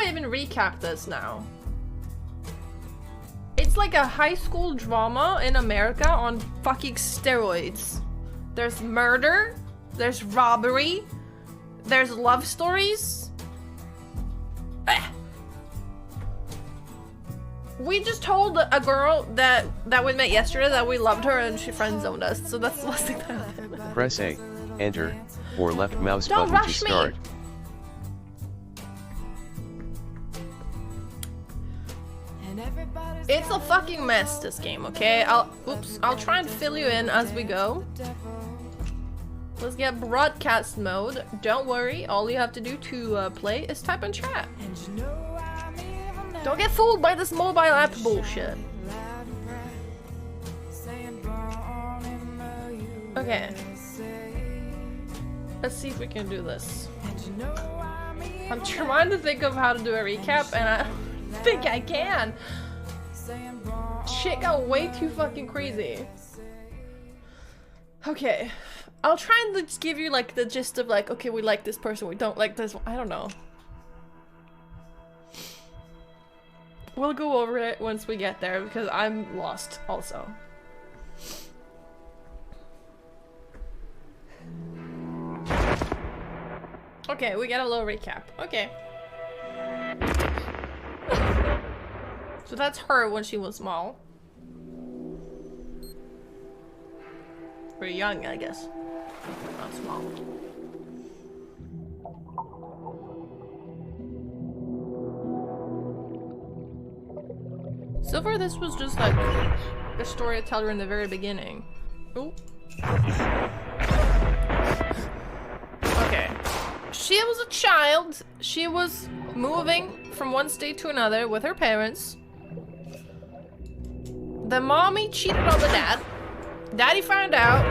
I even recap this now? It's like a high school drama in America on fucking steroids. There's murder, there's robbery, there's love stories. We just told a girl that we met yesterday that we loved her and she friend-zoned us, so that's the last thing that happened. Press A, enter, or left mouse Don't button to rush me. start. It's a fucking mess, this game, okay? I'll try and fill you in as we go. Let's get broadcast mode. Don't worry, all you have to do to play is type in chat. Don't get fooled by this mobile app bullshit. Okay. Let's see if we can do this. I'm trying to think of how to do a recap and I don't think I can. Shit got way too fucking crazy. Okay. I'll try and just give you like the gist of like, okay, we like this person, we don't like this one. I don't know. We'll go over it once we get there because I'm lost also. Okay, we get a little recap. Okay. So that's her when she was small. Or young, I guess. Not small. So far, this was just like the storyteller in the very beginning. Ooh. Okay. She was a child. She was moving from one state to another with her parents. The mommy cheated on the dad. Daddy found out.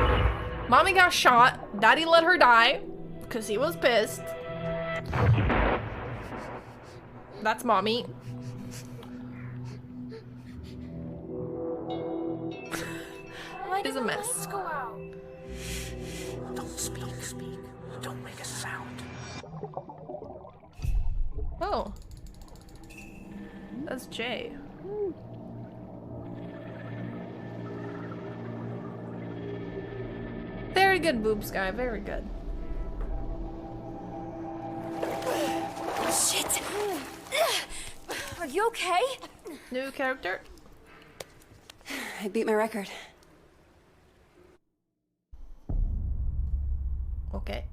Mommy got shot. Daddy let her die because he was pissed. That's mommy. Is a mess. Don't speak. Don't make a sound. Oh. That's Jay. Very good, boobs guy. Very good. Shit! Are you okay? New character. I beat my record. Okay.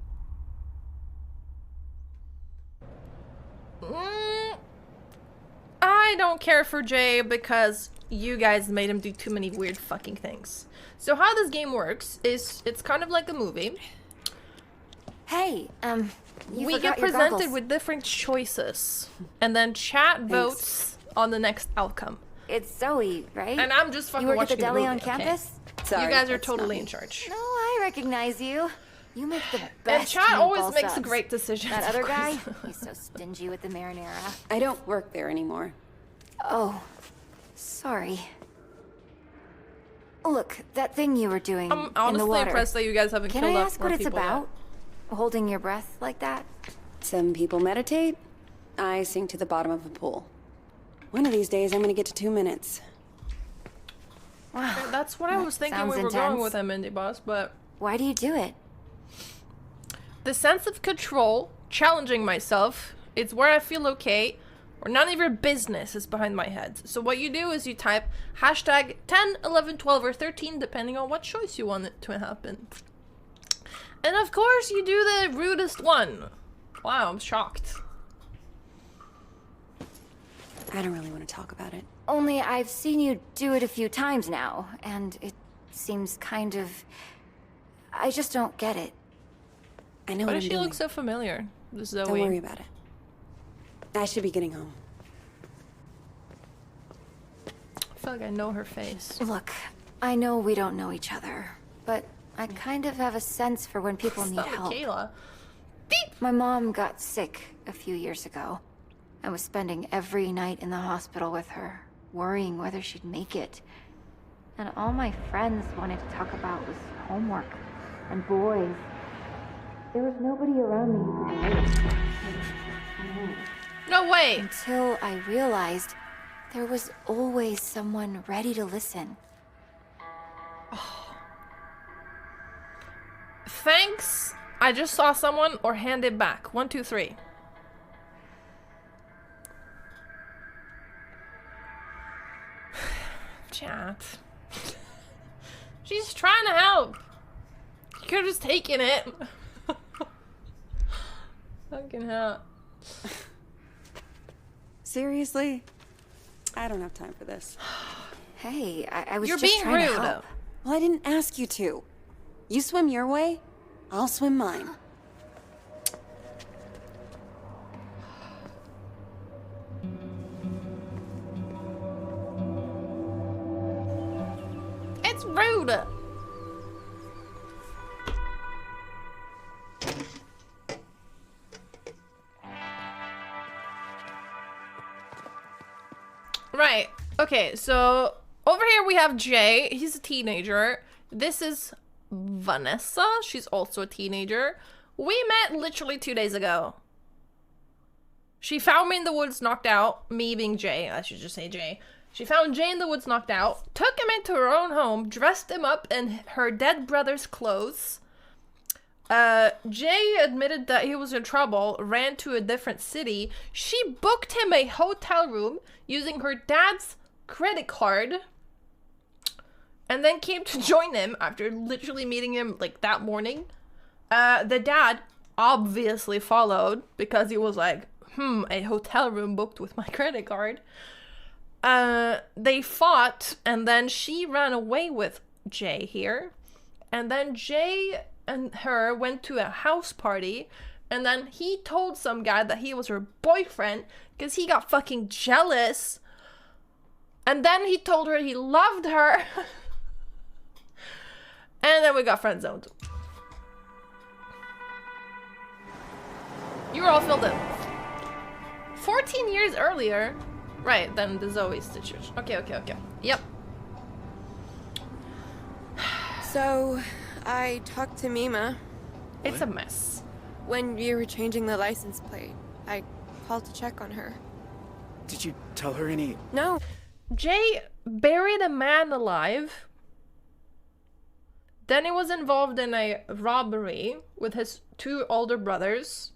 I don't care for Jay because you guys made him do too many weird fucking things. So how this game works is it's kind of like a movie. Hey, we get presented with different choices and then chat votes on the next outcome. It's Zoe, right? And I'm just fucking you work watching at the deli movie, on campus? Sorry, you guys are that's totally not in me. charge. No, I recognize you. You make the And best. chat always meatball makes subs. great decisions. That other of guy, course. he's so stingy with the marinara. I don't work there anymore. Oh, sorry. Look, that thing you were doing I'm in the honestly water. impressed that you guys haven't Can killed I off ask more what it's people yet. about? Holding your breath like that? Some people meditate. I sink to the bottom of a pool. One of these days, I'm gonna get to 2 minutes. Wow. That's what I was thinking sounds we were going intense. with him, Indie Boss, but Why do you do it? the sense of control, challenging myself, it's where I feel okay, or none of your business is behind my head. So what you do is you type hashtag 10, 11, 12, or 13, depending on what choice you want it to happen. And of course, you do the rudest one. Wow, I'm shocked. I don't really want to talk about it. Only I've seen you do it a few times now, and it seems kind of... I just don't get it. I know Why what does I'm she doing. look so familiar? This Zoe. Don't worry about it. I should be getting home. I feel like I know her face. Look, I know we don't know each other, but I kind of have a sense for when people need Stop it, help. Kayla. My mom got sick a few years ago. I was spending every night in the hospital with her, worrying whether she'd make it. And all my friends wanted to talk about was homework and boys. There was nobody around me who could relate. No, No way! Until I realized there was always someone ready to listen. Thanks. I just saw someone, or hand it back. 1, 2, 3. Chat. She's trying to help. You could have just taken it. Fucking hell. Seriously? I don't have time for this. Hey, I was You're just being trying rude. to help. Well, I didn't ask you to. You swim your way, I'll swim mine. It's rude. Right. Okay, so over here we have Jay. He's a teenager. This is Vanessa. She's also a teenager. We met literally 2 days ago. She found me in the woods knocked out. Me being Jay. I should just say Jay. She found Jay in the woods knocked out, took him into her own home, dressed him up in her dead brother's clothes. Jay admitted that he was in trouble, ran to a different city. She booked him a hotel room using her dad's credit card, and then came to join him after literally meeting him like that morning. The dad obviously followed because he was like, a hotel room booked with my credit card. They fought, and then she ran away with Jay here. And then Jay and her went to a house party, and then he told some guy that he was her boyfriend because he got fucking jealous. And then he told her he loved her. And then we got friend zoned. You were all filled in. 14 years earlier. Right, then the Zoe situation. Okay. Yep. So, I talked to Mima. It's a mess. When you were changing the license plate, I called to check on her. Did you tell her any? No. Jay buried a man alive. Then he was involved in a robbery with his 2 older brothers.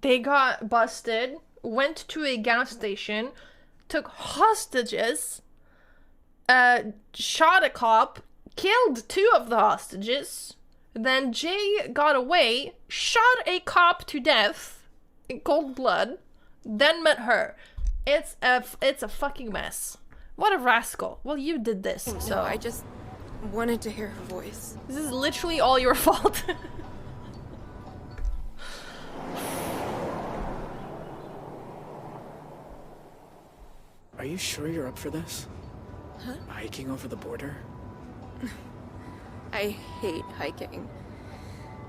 They got busted, went to a gas station, took hostages, shot a cop, killed 2 of the hostages. Then Jay got away, shot a cop to death in cold blood, then met her. It's a fucking mess. What a rascal. Well, you did this, so... No, I just wanted to hear her voice. This is literally all your fault. Are you sure you're up for this? Huh? Hiking over the border? I hate hiking.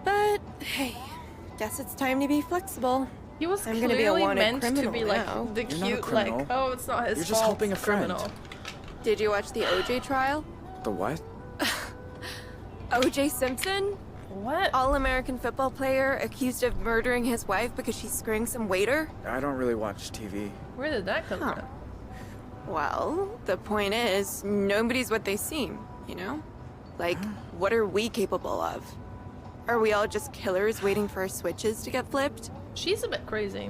But, hey, guess it's time to be flexible. He was I'm gonna be a clearly wanted meant to criminal be like now. the You're not a cute, criminal. like, oh, it's not his You're fault. just helping a it's friend. criminal. Did you watch the OJ trial? The what? OJ Simpson? What? All-American football player accused of murdering his wife because she screwing some waiter? I don't really watch TV. Where did that come from? Well, the point is, nobody's what they seem, you know? Like, what are we capable of? Are we all just killers waiting for our switches to get flipped? She's a bit crazy.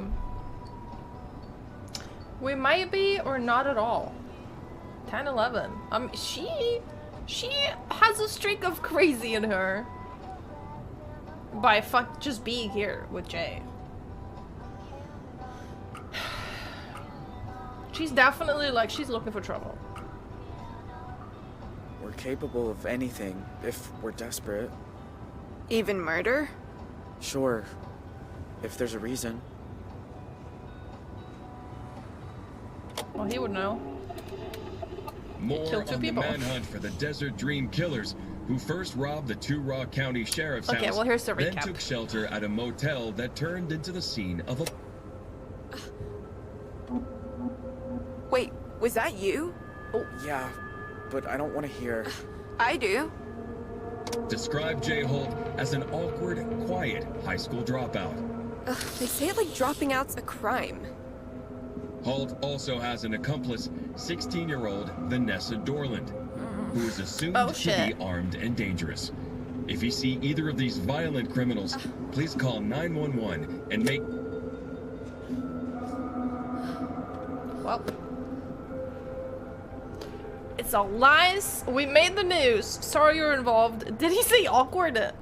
We might be, or not at all. 10-11. She has a streak of crazy in her. By just being here with Jay. She's definitely like, she's looking for trouble. We're capable of anything if we're desperate. Even murder? Sure, if there's a reason. Well, he would know. More killed 2 on people. the manhunt for the Desert Dream Killers, who first robbed the Two-Rock County Sheriff's Okay, house, well, here's the then recap. took shelter at a motel that turned into the scene of a... Wait, was that you? Yeah, but I don't want to hear. I do. Described Jay Holt as an awkward, quiet high school dropout. Ugh, they say it like dropping out's a crime. Halt also has an accomplice, 16-year-old Vanessa Dorland, who is assumed Oh, to shit. be armed and dangerous. If you see either of these violent criminals, please call 911 and make... Well. It's all lies. We made the news. Sorry you're involved. Did he say awkward?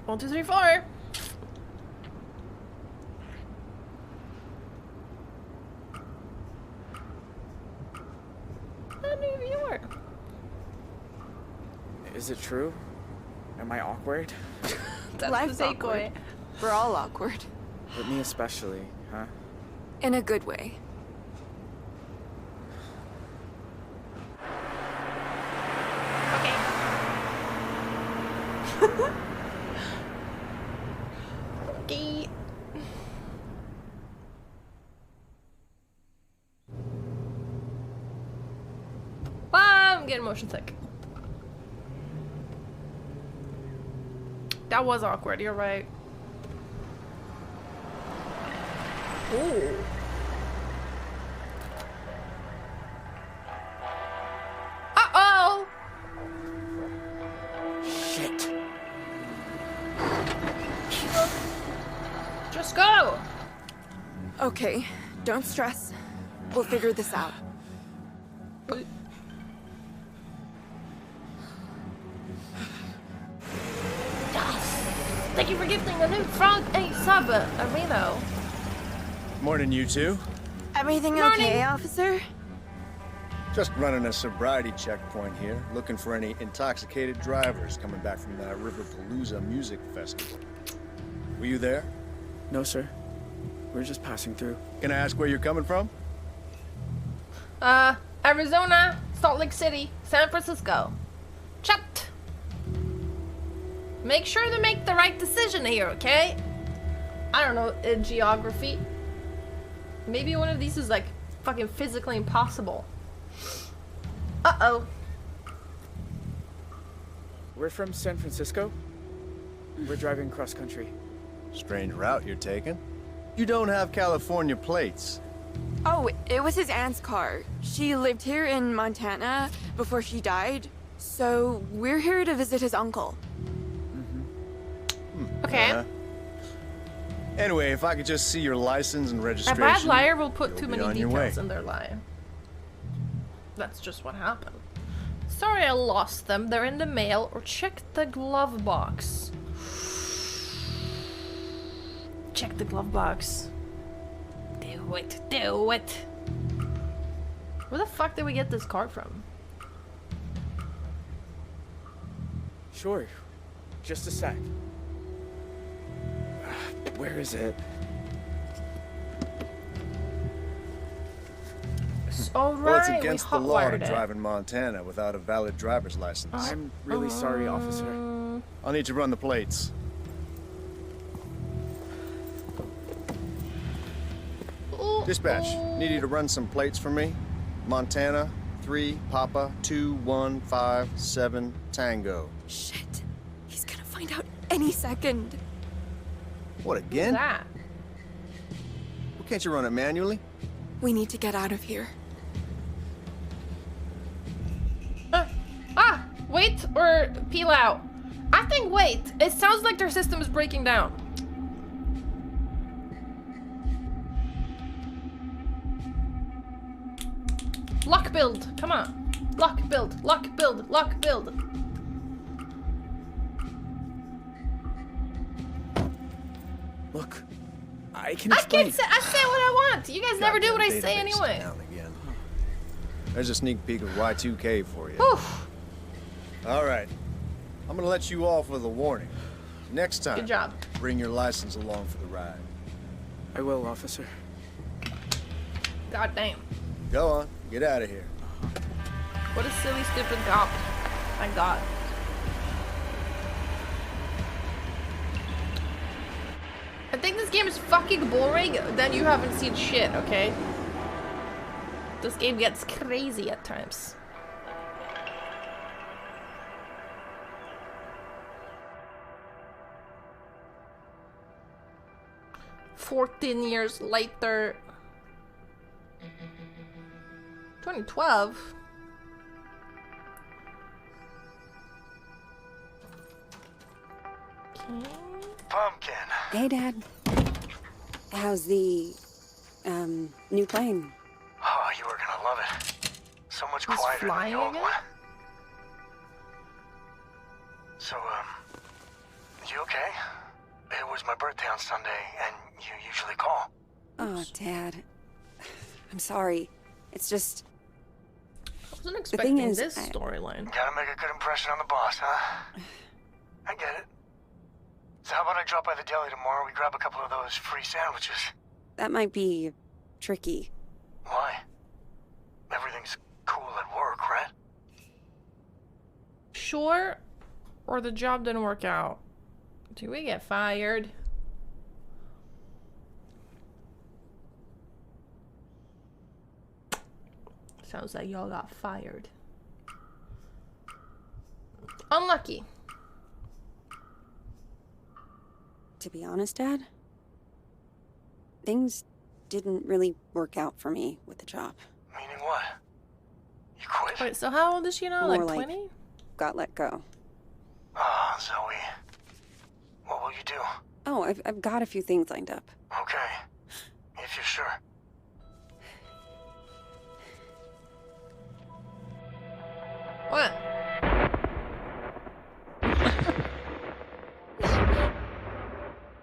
1, 2, 3, 4. A new viewer. Is it true? Am I awkward? That's Life's the awkward. takeaway. We're all awkward. But me especially, huh? In a good way. Okay. I'm getting motion sick. That was awkward, you're right. Ooh. Uh-oh! Shit. Just go! Okay, don't stress. We'll figure this out. Thank you for gifting the new frog a sub, Reno. Morning, you two. Everything Morning. okay, officer? Just running a sobriety checkpoint here, looking for any intoxicated drivers coming back from the Riverpalooza Music Festival. Were you there? No, sir. We're just passing through. Can I ask where you're coming from? Arizona, Salt Lake City, San Francisco. Chat. Make sure to make the right decision here, okay? I don't know, geography. Maybe one of these is like fucking physically impossible. Uh-oh. We're from San Francisco. We're driving cross country. Strange route you're taking. You don't have California plates. Oh, it was his aunt's car. She lived here in Montana before she died. So we're here to visit his uncle. Okay. Anyway, if I could just see your license and A registration. bad liar will put you'll too be many on your details way. in their lie. That's just what happened. Sorry I lost them. They're in the mail. Or check the glove box. Check the glove box. Do it. Do it. Where the fuck did we get this card from? Sure. Just a sec. Where is it? Alright, Well, it's against the law to it. drive in Montana without a valid driver's license. I'm really sorry, officer. I'll need to run the plates. Ooh, Dispatch, need you to run some plates for me. Montana, 3, Papa, 2, 1, 5, 7, Tango. Shit. He's gonna find out any second. What, again? that? Well, can't you run it manually? We need to get out of here. Wait or peel out? I think wait. It sounds like their system is breaking down. Lock build. Come on. Lock build. Lock build. Lock build. Look, I can I explain. can say I say what I want. You guys never do what I Goddamn say database anyway. down again. There's a sneak peek of Y2K for you. Whew. All right. I'm gonna let you off with a warning. Next time, Good job. bring your license along for the ride. I will, officer. God damn. Go on, get out of here. What a silly, stupid cop. Thank God. I think this game is fucking boring, then you haven't seen shit, okay? This game gets crazy at times. 14 years later. 2012? Okay. Pumpkin. Hey, Dad. How's the, new plane? Oh, you are gonna love it. So much He's quieter than flying the old again? one. So, you okay? It was my birthday on Sunday, and you usually call. Oh, Dad. I'm sorry. It's just... I wasn't thing expecting is, this I- storyline. Gotta make a good impression on the boss, huh? I get it. So how about I drop by the deli tomorrow, we grab a couple of those free sandwiches? That might be tricky. Why? Everything's cool at work, right? Sure, or the job didn't work out. Do we get fired? Sounds like y'all got fired. Unlucky. To be honest, Dad, things didn't really work out for me with the job. Meaning what? You quit? Wait, so how old is she now? More Like like- 20? Got let go. Ah, Zoe. What will you do? Oh, I've got a few things lined up. Okay. If you're sure. What?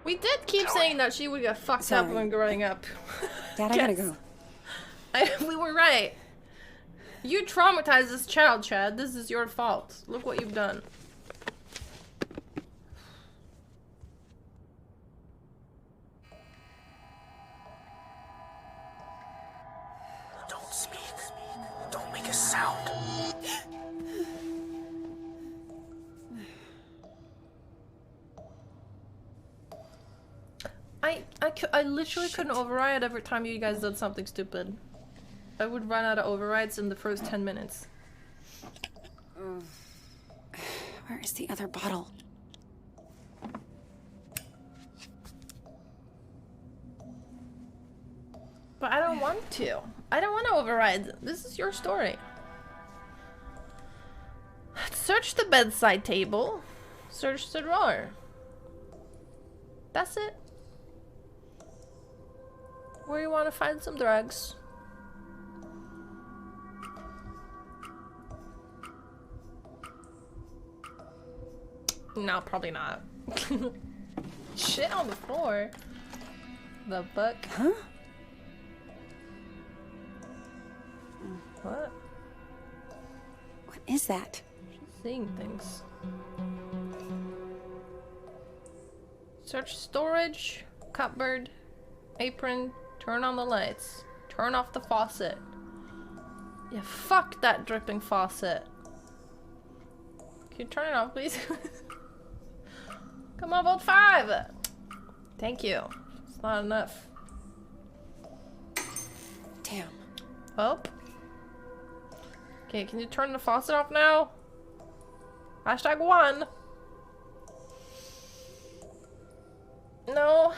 We did keep saying that she would get fucked up Sorry. when growing up. Dad, I gotta Yes. go. We were right. You traumatized this child, Chad. This is your fault. Look what you've done. Don't speak. Don't make a sound. I literally couldn't override every time you guys did something stupid. I would run out of overrides in the first 10 minutes. Where is the other bottle? But I don't want to. I don't want to override. This is your story. Search the bedside table. Search the drawer. That's it. Where you want to find some drugs. No, probably not. Shit on the floor. The fuck? Huh? What? What is that? She's seeing things. Search storage, cupboard, apron, turn on the lights, turn off the faucet. Yeah, fuck that dripping faucet. Can you turn it off, please? Come on, vote 5! Thank you. It's not enough. Damn. Oh. Okay, can you turn the faucet off now? #1. No.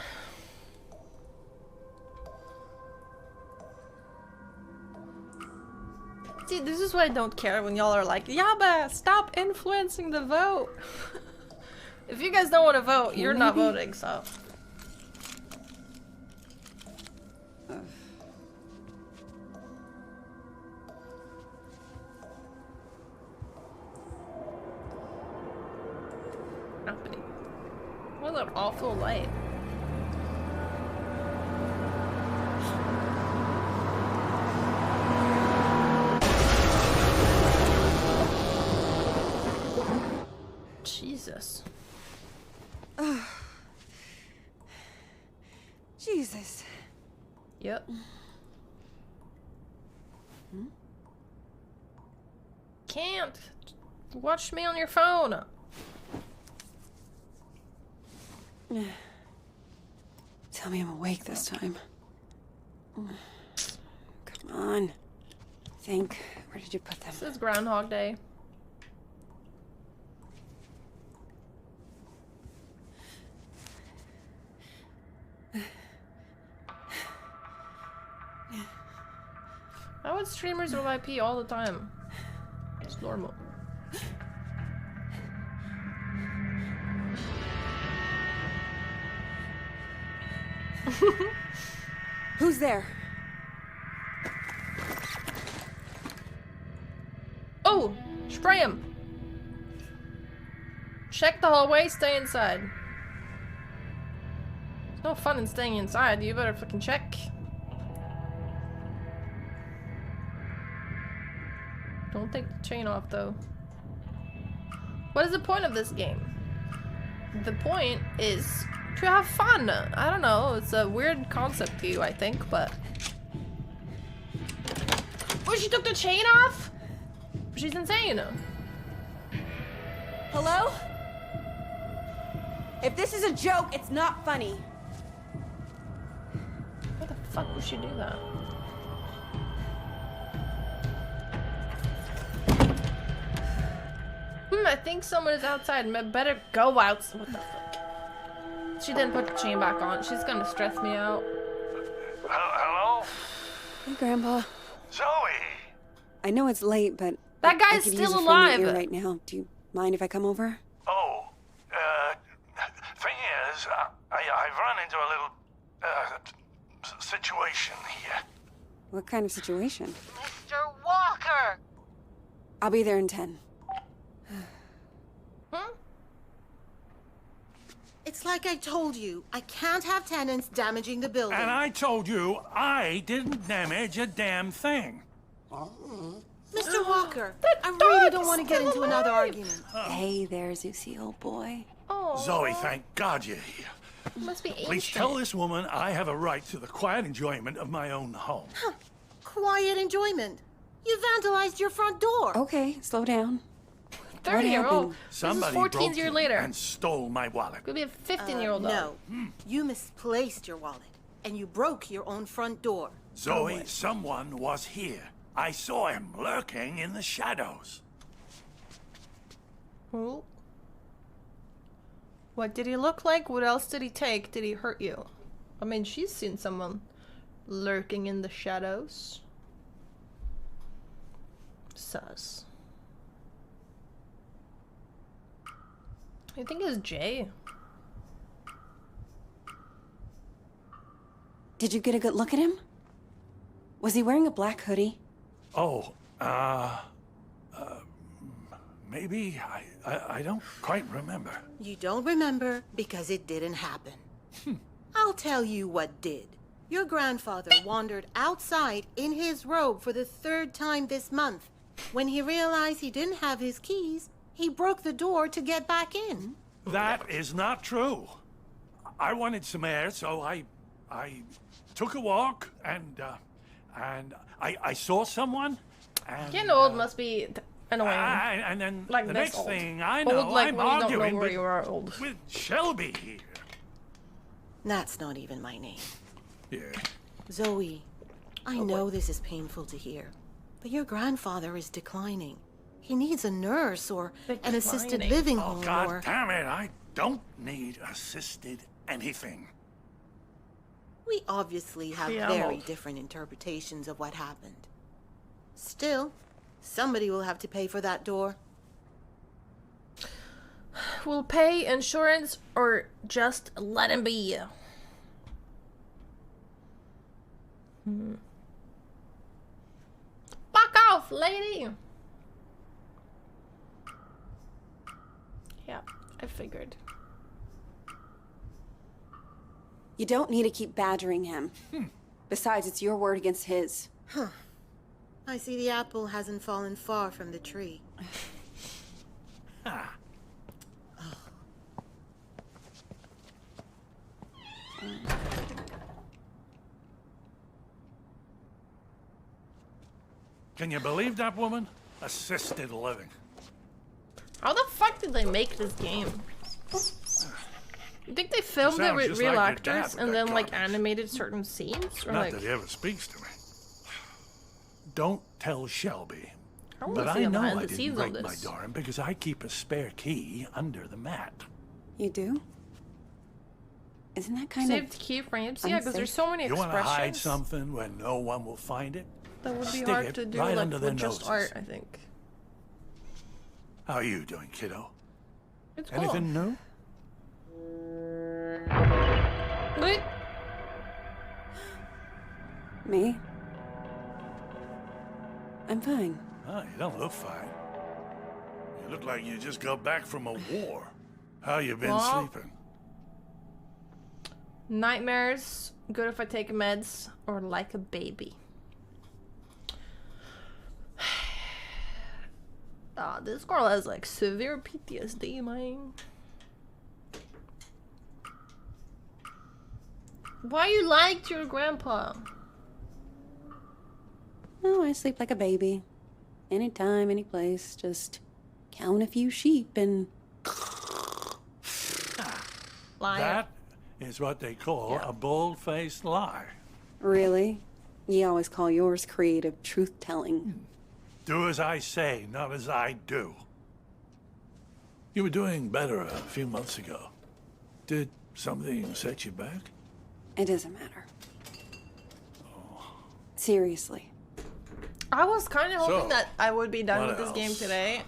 See, this is why I don't care when y'all are like, Yabbe, stop influencing the vote. If you guys don't want to vote, you're not maybe. voting, so. Happening. What an awful light. Jesus. Jesus. Yep. Can't. Watch me on your phone. Tell me I'm awake this time. Come on. Think. Where did you put them? This is Groundhog Day. thought streamers will IP all the time. It's normal. Who's there? Oh! Spray him! Check the hallway, stay inside. There's no fun in staying inside, you better fucking check. Don't take the chain off though. What is the point of this game? The point is to have fun. I don't know, it's a weird concept to you, I think, but... Oh, she took the chain off? She's insane. Hello? If this is a joke, it's not funny. Why the fuck would she do that? I think someone is outside. Better go out. What the fuck? She didn't put the chain back on. She's gonna stress me out. Hello? Hey, Grandpa. Zoe! I know it's late, but That I guy's could still use a friendly alive. ear right now. Do you mind if I come over? Oh, thing is, I've run into a little, situation here. What kind of situation? Mr. Walker! I'll be there in 10. Hmm? It's like I told you. I can't have tenants damaging the building. And I told you I didn't damage a damn thing. Mr. Walker, I really don't want to get into another argument. Hey there, Zeusy, old boy. Oh, Zoe, thank God you're here. must be Please ancient. tell this woman I have a right to the quiet enjoyment of my own home. Quiet enjoyment. You vandalized your front door. Okay, slow down. 30-year-old. This is Somebody 14 broke years in later. and stole my wallet. Could be a 15-year-old No, you misplaced your wallet, and you broke your own front door. Zoe, someone was here. I saw him lurking in the shadows. Who? What did he look like? What else did he take? Did he hurt you? I mean, she's seen someone lurking in the shadows. Sus. I think it's Jay. Did you get a good look at him? Was he wearing a black hoodie? Oh, maybe. I don't quite remember. You don't remember because it didn't happen. I'll tell you what did. Your grandfather wandered outside in his robe for the 3rd time this month. When he realized he didn't have his keys, he broke the door to get back in. That is not true. I wanted some air, so I took a walk and I saw someone. And, Getting old must be annoying. And then Like the this next old. thing I know, Old like I'm when you don't know arguing where you are old. with Shelby here. That's not even my name. Yeah. Zoe, I know this is painful to hear, but your grandfather is declining. He needs a nurse or an assisted Declining. living Oh, home God or... damn it, I don't need assisted anything. We obviously have Yeah. very different interpretations of what happened. Still, somebody will have to pay for that door. We'll pay insurance or just let him be. Fuck off, lady! Yeah, I figured. You don't need to keep badgering him. Besides, it's your word against his. I see the apple hasn't fallen far from the tree. Ah. Can you believe that woman? Assisted living. How the fuck did they make this game? You think they filmed it Sounds with just real like your dad actors with and that then like carcass. animated certain scenes? Or Not like, that he ever speaks to me. Don't tell Shelby. I wanna But see I the know behind I the didn't scenes break on my this. door in because I keep a spare key under the mat. You do? Isn't that kind Saved keyframes? Yeah, because there's so many You want to hide expressions. something where no one will find it? That would be Stick hard it to do right like under their with just noses. art, I think. How are you doing, kiddo? It's cool. Anything new? Wait. Me? I'm fine. Oh, you don't look fine. You look like you just got back from a war. How you been Well, sleeping? Nightmares, good if I take meds, or like a baby. This girl has like severe PTSD, man. Why you lied to your grandpa? No, I sleep like a baby. Anytime, any place. Just count a few sheep and... Liar. That is what they call a bold-faced lie. Really? You always call yours creative truth-telling. Do as I say, not as I do. You were doing better a few months ago. Did something set you back? It doesn't matter. Seriously. I was kind of hoping So, that I would be done what with this game else? today.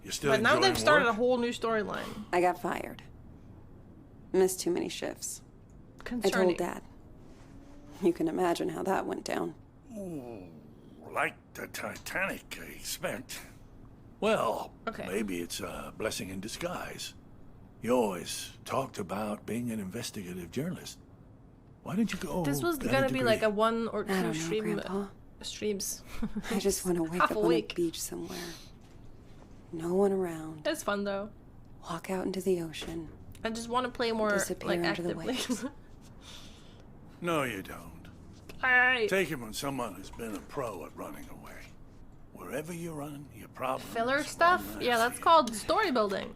You still But now they've enjoying started work? a whole new storyline. I got fired. Missed too many shifts. I Concerning. told Dad. You can imagine how that went down. Like the Titanic, I expect. Well, Okay. maybe it's a blessing in disguise. You always talked about being an investigative journalist. Why didn't you go? This was get a gonna be like a degree? 1 or 2 I don't know, stream Grandpa. streams. I just want to wake Half up a on a week. beach somewhere. No one around. It's fun though. Walk out into the ocean. I just want to play more Disappear like under the actively. waves. No, you don't. Alright. Take it from someone who's been a pro at running away. Wherever you run, your problems. Filler stuff? run Yeah, after that's you. called story building.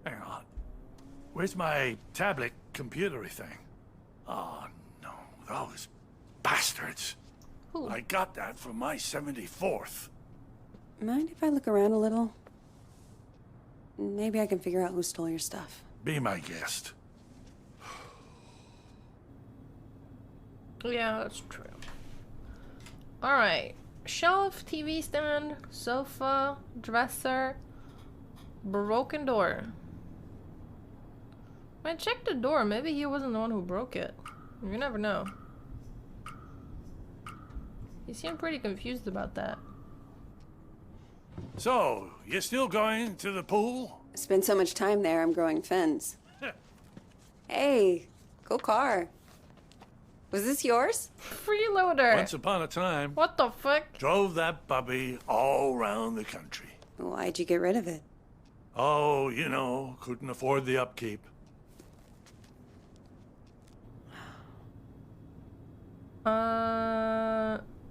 Hang on. Where's my tablet computery thing? Oh no, those bastards. Who? I got that for my 74th. Mind if I look around a little? Maybe I can figure out who stole your stuff. Be my guest. Yeah, that's true. Alright. Shelf, TV stand, sofa, dresser, broken door. Man, check the door. Maybe he wasn't the one who broke it. You never know. He seemed pretty confused about that. So, you still going to the pool? Spend so much time there, I'm growing fins. Hey, cool car. Was this yours? Freeloader! Once upon a time, What the fuck? drove that puppy all around the country. Why'd you get rid of it? Oh, you know, couldn't afford the upkeep.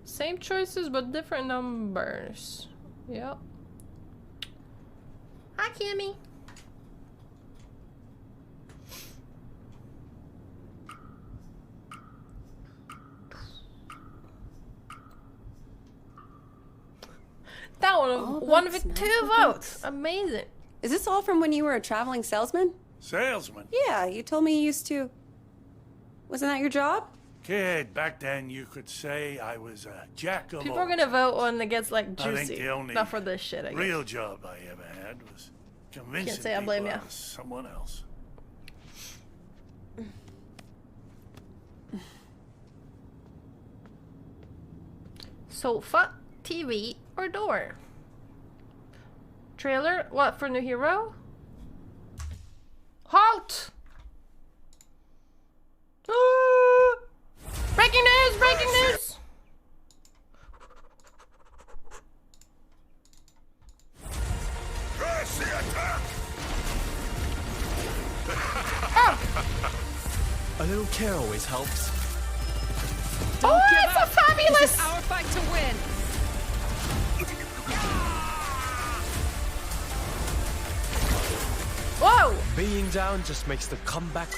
Same choices but different numbers. Yep. Hi, Kimmy. That one won with that's 2 nice. votes. Amazing. Is this all from when you were a traveling salesman? Salesman? Yeah, you told me you used to... Wasn't that your job? Kid, back then you could say I was a jack of People all are gonna vote when it gets like I think juicy. the only Not for this shit, I guess. real job I ever had was convincing say I blame people ya. I was someone else. Sofa, TV, or door? Trailer? What, for New Hero? Halt! Ah! Breaking news! Breaking news! A little care always helps. Oh, it's a fabulous! This is our fight to win. Whoa! Being down just makes the comeback.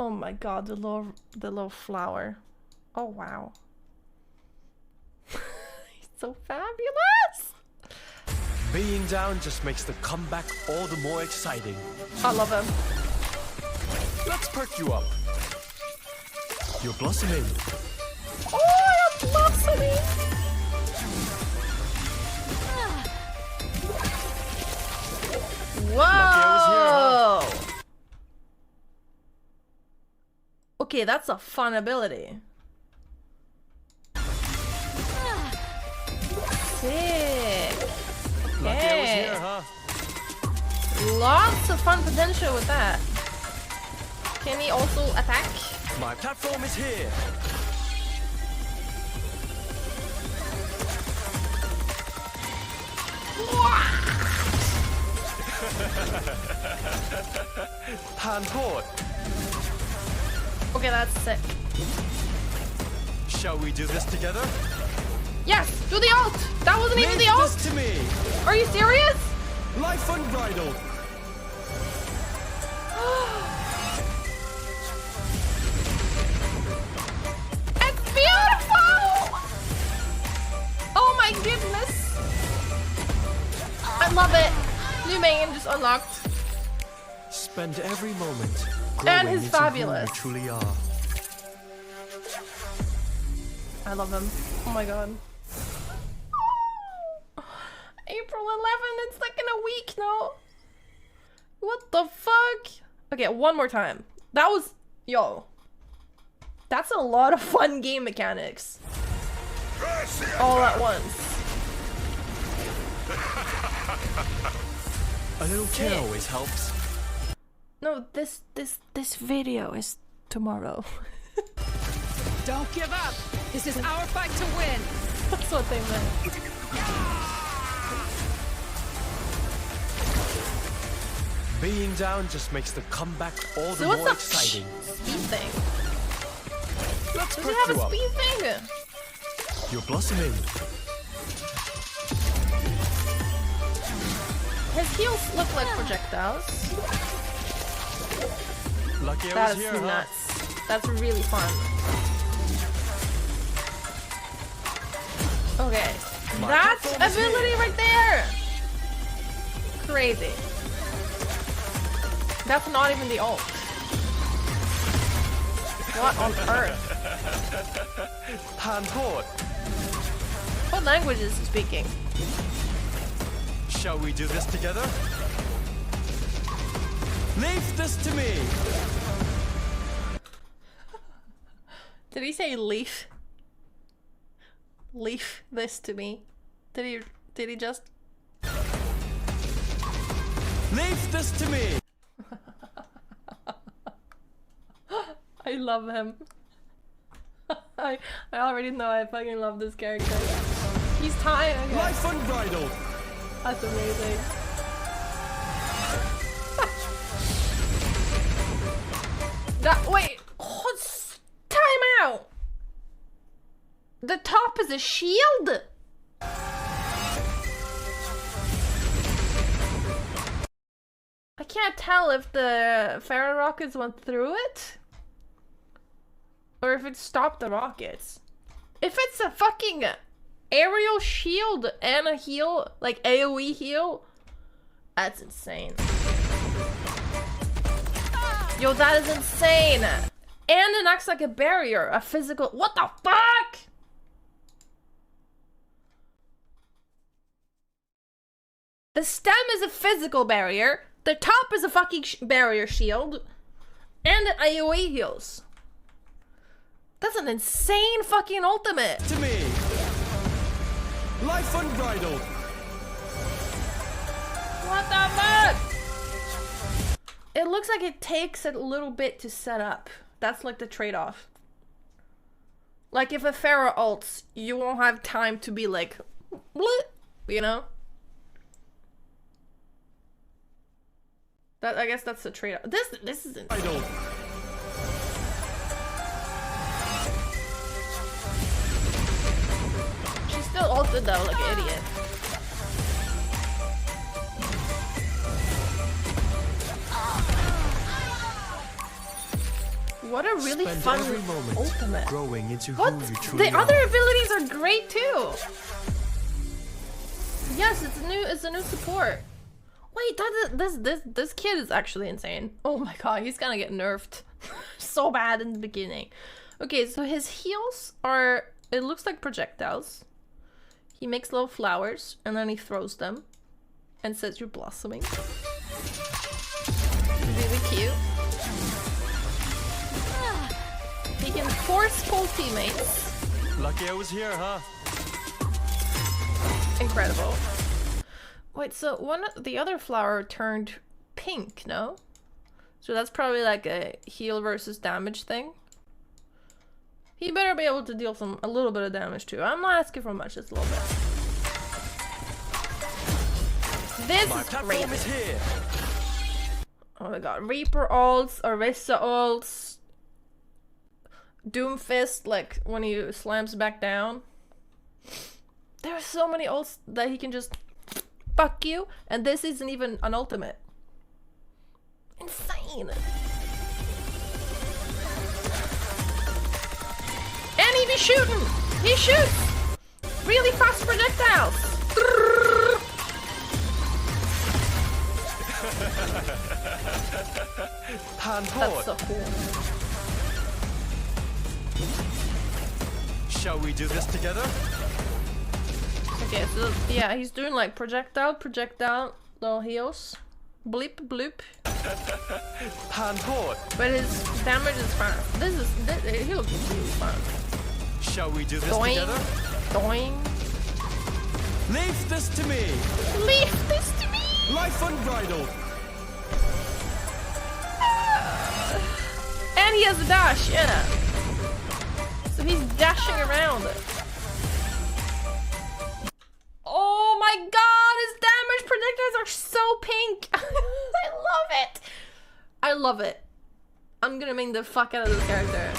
Oh my god, the little flower. Oh wow. He's so fabulous! Being down just makes the comeback all the more exciting. I love him. Let's perk you up. You're blossoming. Oh, that's blasphemy! Whoa! Okay, that's a fun ability. Sick. Okay. Lots of fun potential with that. Can he also attack? My platform is here. Hand forward. Okay, that's sick. Shall we do this together? Yes, do the ult. That wasn't even the ult. To me. Are you serious? Life unbridled. It's beautiful. Oh my goodness. I love it. New main just unlocked. Spend every moment And he's fabulous. You truly are. I love him. Oh my god. April 11th, it's like in a week now. What the fuck? Okay, one more time. That was, yo. That's a lot of fun game mechanics. All at once. A little care always helps. No, this video is tomorrow. Don't give up. This is our fight to win. That's what they meant. Being down just makes the comeback all the So more what's the exciting. speed thing? Let's Does perk it have you a up. speed thing? You're blossoming. His heels look like projectiles. Lucky I That was is here, huh? nuts. That's really fun. Okay. That ability right there! Crazy. That's not even the ult. What on earth? Hand forward. What language is he speaking? Shall we do this together? Leave this to me. Did he say leaf? Leaf this to me? Did he just? Leave this to me. I love him. I already know I fucking love this character. He's tired. Okay. Life unbridled. That's amazing. Wait, time out. The top is a shield. I can't tell if the Pharaoh rockets went through it or if it stopped the rockets. If it's a fucking aerial shield and a heal, like AoE heal, that's insane. Yo, that is insane. And it acts like a barrier, a physical. What the fuck? The stem is a physical barrier. The top is a fucking barrier shield. And the AoE heals. That's an insane fucking ultimate. To me. Life unbridled. What the fuck? It looks like it takes a little bit to set up. That's like the trade-off. Like if a Pharaoh ults, you won't have time to be like, bleh, you know? I guess that's the trade-off. This isn't. I don't. She's still ulted though, like an idiot. What a really Spend fun every moment ultimate. growing into What? who you truly The are. other abilities are great too. Yes, it's a new support. Wait, this kid is actually insane. Oh my god, he's gonna get nerfed so bad in the beginning. Okay, so his heels are, it looks like projectiles. He makes little flowers and then he throws them and says you're blossoming. Really cute. He can force pull teammates. Lucky I was here, huh? Incredible. Wait, so the other flower turned pink, no? So that's probably like a heal versus damage thing. He better be able to deal a little bit of damage too. I'm not asking for much, just a little bit. This is great. Is here. Oh my god, Reaper ults, Orisa ults, Doomfist, like when he slams back down. There are so many ults that he can just fuck you, and this isn't even an ultimate. Insane. And he be shooting! He shoots! Really fast projectiles! That's so cool. Shall we do this together? Okay, so yeah, he's doing like projectile, little heals. Bleep, bloop. Hand port. But his damage is fast. He looks really fast. Shall we do this Doing, together? doing. Leave this to me. Leave this to me. Life unbridled. And he has a dash, yeah. So he's dashing around. Oh my god, his damage predictors are so pink. I love it. I love it. I'm gonna main the fuck out of this character.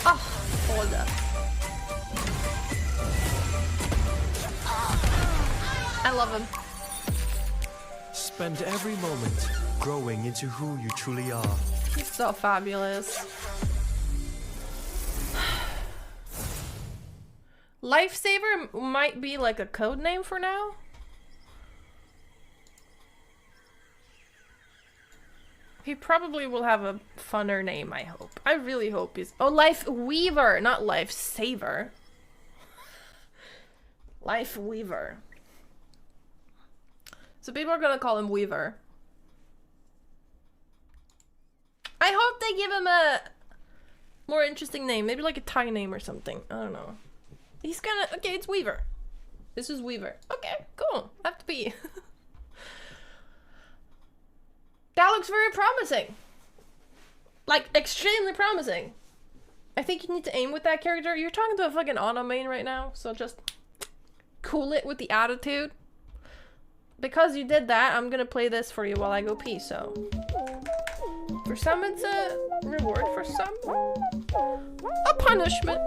Oh, hold up. I love him. Spend every moment growing into who you truly are. He's so fabulous. Lifesaver might be like a code name for now. He probably will have a funner name, I hope. I really hope he's... Oh, Life Weaver, not Lifesaver. Life Weaver. So people are gonna call him Weaver. I hope they give him a more interesting name. Maybe like a Thai name or something. I don't know. He's gonna... Okay, it's Weaver. This is Weaver. Okay, cool. Have to be. That looks very promising. Like, extremely promising. I think you need to aim with that character. You're talking to a fucking auto main right now, so just cool it with the attitude. Because you did that, I'm gonna play this for you while I go pee, so... For some, it's a reward. For some, a punishment.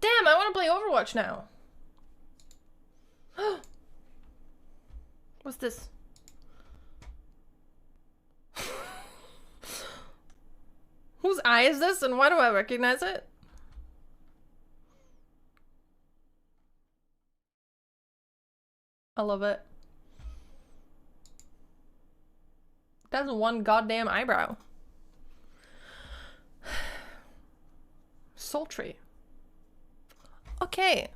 Damn, I want to play Overwatch now. What's this? Whose eye is this and why do I recognize it? I love it. That's one goddamn eyebrow. Sultry. Okay.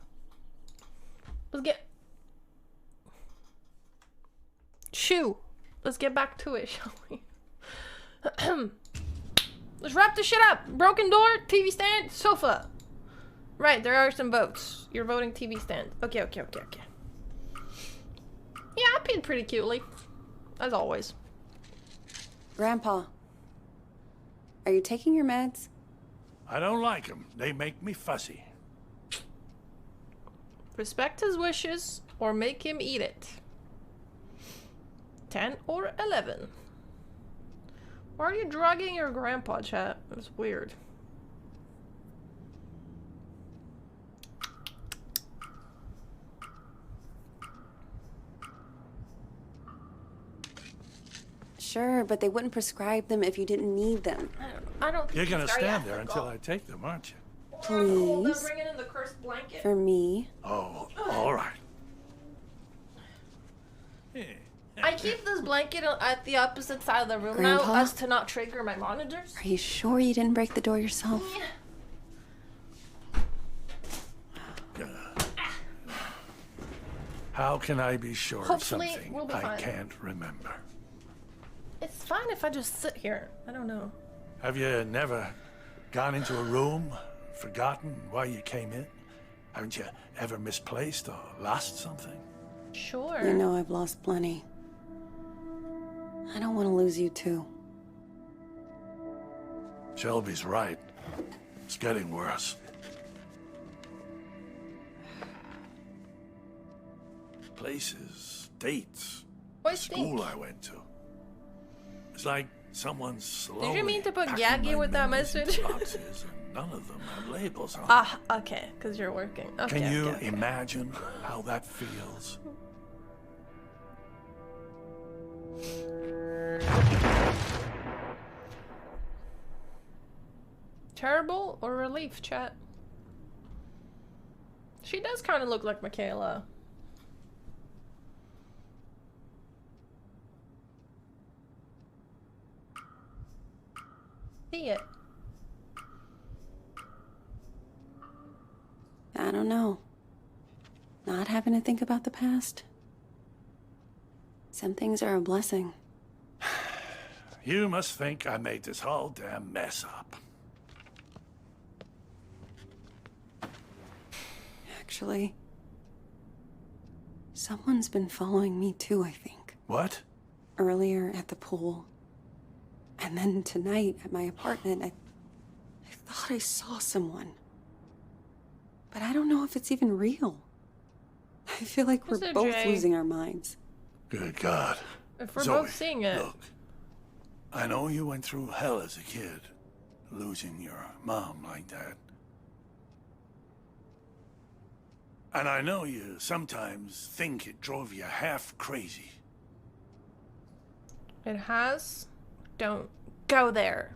Let's get... Shoo. Let's get back to it, shall we? Let's wrap this shit up. Broken door, TV stand, sofa. Right, there are some votes. You're voting TV stand. Okay, okay, okay, okay. Yeah, I peed pretty cutely. As always. Grandpa, are you taking your meds? I don't like them. They make me fussy. Respect his wishes or make him eat it. 10 or 11. Why are you drugging your grandpa, chat? That's weird. Sure, but they wouldn't prescribe them if you didn't need them. I don't think You're gonna he's stand very there until ethical. I take them, aren't you? Hold on, Please. bringing in the cursed blanket. For me. Oh, all right. I keep this blanket at the opposite side of the room Grandpa? now as to not trigger my monitors. Are you sure you didn't break the door yourself? How can I be sure Hopefully, of something we'll be I fine. can't remember? It's fine if I just sit here. I don't know. Have you never gone into a room, forgotten why you came in? Haven't you ever misplaced or lost something? Sure. You know I've lost plenty. I don't want to lose you too. Shelby's right. It's getting worse. Places, dates, What school stink? I went to. It's like someone's slowly Did you mean to put packing Yaggy my with that memories into message? boxes, and none of them have labels on them. Ah, okay, because you're working. Okay, Can you okay. imagine how that feels? Terrible or relief, chat? She does kind of look like Michaela. See it. I don't know. Not having to think about the past. Some things are a blessing. You must think I made this whole damn mess up. Actually, someone's been following me too, I think. What? Earlier at the pool. And then tonight at my apartment, I thought I saw someone. But I don't know if it's even real. I feel like we're Mr. both J. losing our minds. Good God. If we're Zoe, both seeing it. Look, I know you went through hell as a kid, losing your mom like that. And I know you sometimes think it drove you half crazy. It has. Don't go there.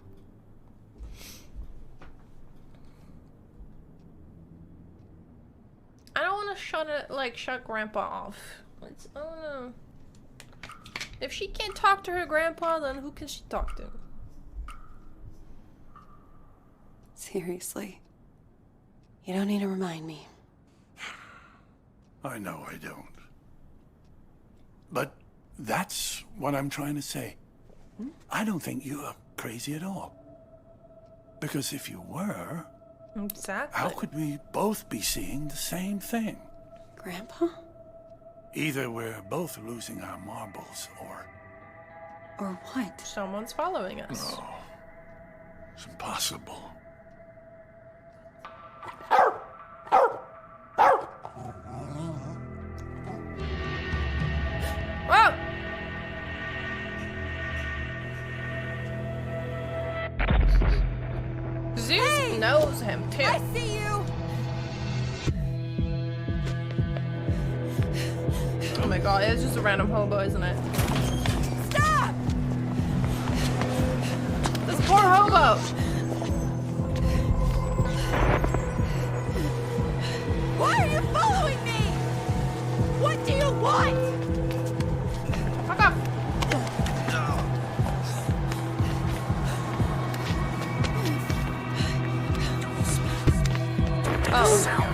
I don't want to shut Grandpa off. I don't know. If she can't talk to her grandpa, then who can she talk to? Seriously. You don't need to remind me. I know I don't. But that's what I'm trying to say. I don't think you're crazy at all. Because if you were, Exactly. how could we both be seeing the same thing? Grandpa? Either we're both losing our marbles, or... Or what? Someone's following us. No. It's impossible. Whoa! knows him too. I see you! Oh my god, it's just a random hobo, isn't it? Stop! This poor hobo! Why are you following me? What do you want? Fuck off! Oh.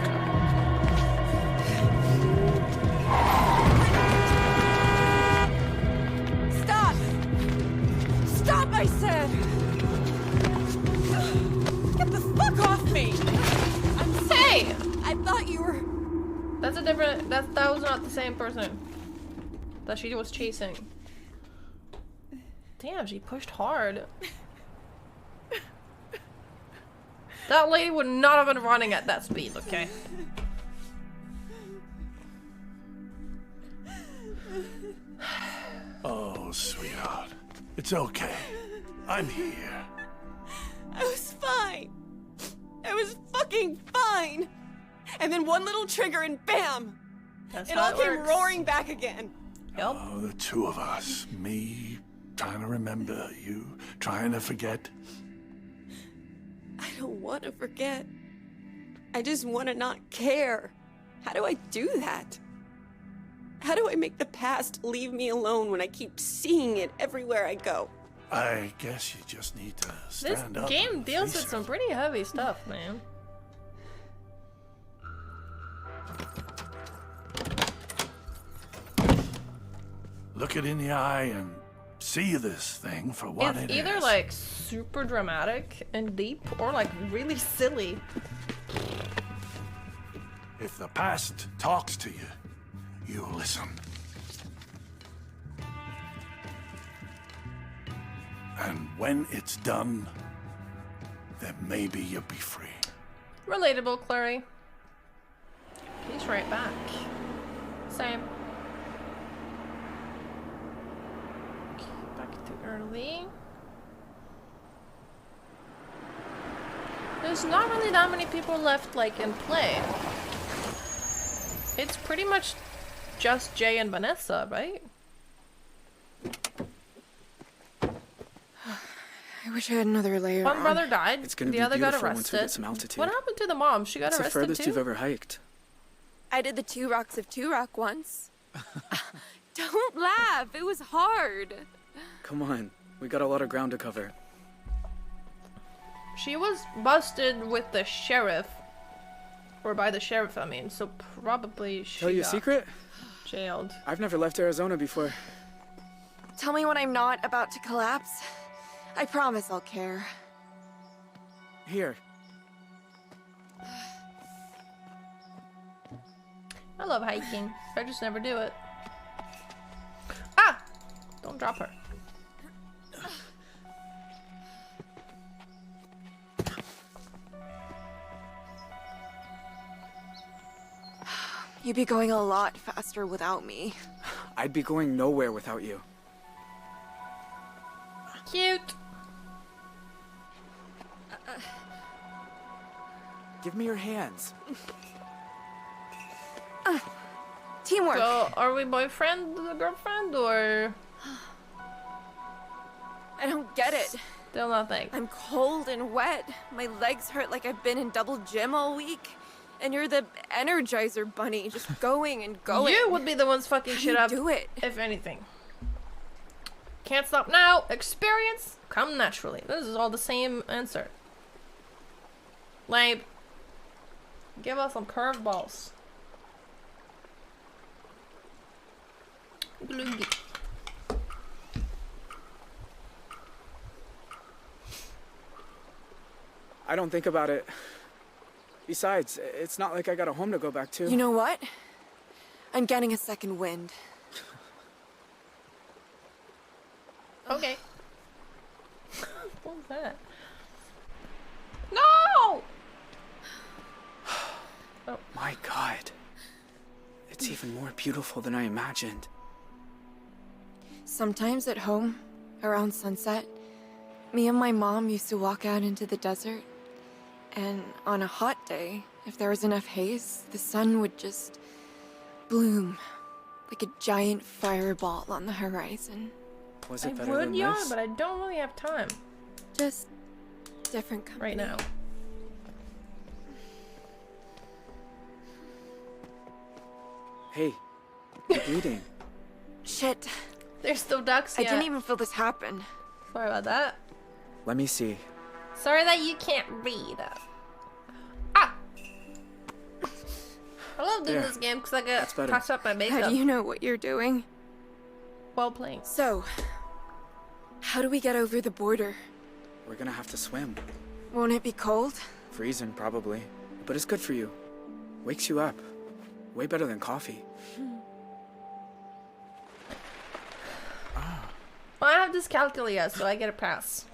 Stop! Stop, I said! Get the fuck off me! Hey! I thought you were... That's a different... That was not the same person that she was chasing. Damn, she pushed hard. That lady would not have been running at that speed, okay? Oh, sweetheart. It's okay. I'm here. I was fine. I was fucking fine. And then one little trigger and bam! That's it how all it came works. roaring back again. Yep. Oh, the two of us. Me trying to remember, you trying to forget. I don't want to forget. I just want to not care. How do I do that? How do I make the past leave me alone when I keep seeing it everywhere I go? I guess you just need to stand up. This game and deals face with some pretty heavy stuff, man. Look it in the eye and see this thing for what It's it either is. like super dramatic and deep or like really silly. If the past talks to you, you listen. And when it's done, then maybe you'll be free. Relatable, Clary. He's right back. Same. Back too early. There's not really that many people left, like, in play. It's pretty much just Jay and Vanessa, right? I wish I had another layer One on. brother died, It's gonna the be other got beautiful once we arrested. get some altitude. What happened to the mom? She got It's the arrested furthest too? you've ever hiked. I did the 2 Rocks of 2 Rock once. Don't laugh. It was hard. Come on, we got a lot of ground to cover. She was busted with the sheriff. Or by the sheriff, I mean, so probably she Tell you a got secret? jailed. I've never left Arizona before. Tell me when I'm not about to collapse. I promise I'll care. Here. I love hiking. I just never do it. Ah! Don't drop her. You'd be going a lot faster without me. I'd be going nowhere without you. Cute. Give me your hands. Teamwork. So, are we boyfriend, girlfriend, or? I don't get it. Still nothing. I'm cold and wet. My legs hurt like I've been in double gym all week. And you're the Energizer Bunny, just going and going. You would be the ones fucking How do shit you up. do it? If anything. Can't stop now. Experience come naturally. This is all the same answer. Lame. Give us some curveballs. Gloogie. I don't think about it. Besides, it's not like I got a home to go back to. You know what? I'm getting a second wind. Okay. What was that? No! Oh. My God. It's even more beautiful than I imagined. Sometimes at home, around sunset, me and my mom used to walk out into the desert, And on a hot day, if there was enough haze, the sun would just bloom like a giant fireball on the horizon. Was it I better would than yawn, this? but I don't really have time Just different company. right now. Hey, you're bleeding. Shit. There's still ducks I yet. didn't even feel this happen. Sorry about that. Let me see. Sorry that you can't read. Ah! I love doing There. this game because I get That's better. touch up my makeup. How do you know what you're doing? Well played. So, how do we get over the border? We're gonna have to swim. Won't it be cold? Freezing, probably. But it's good for you. Wakes you up. Way better than coffee. Well, I have dyscalculia, so I get a pass.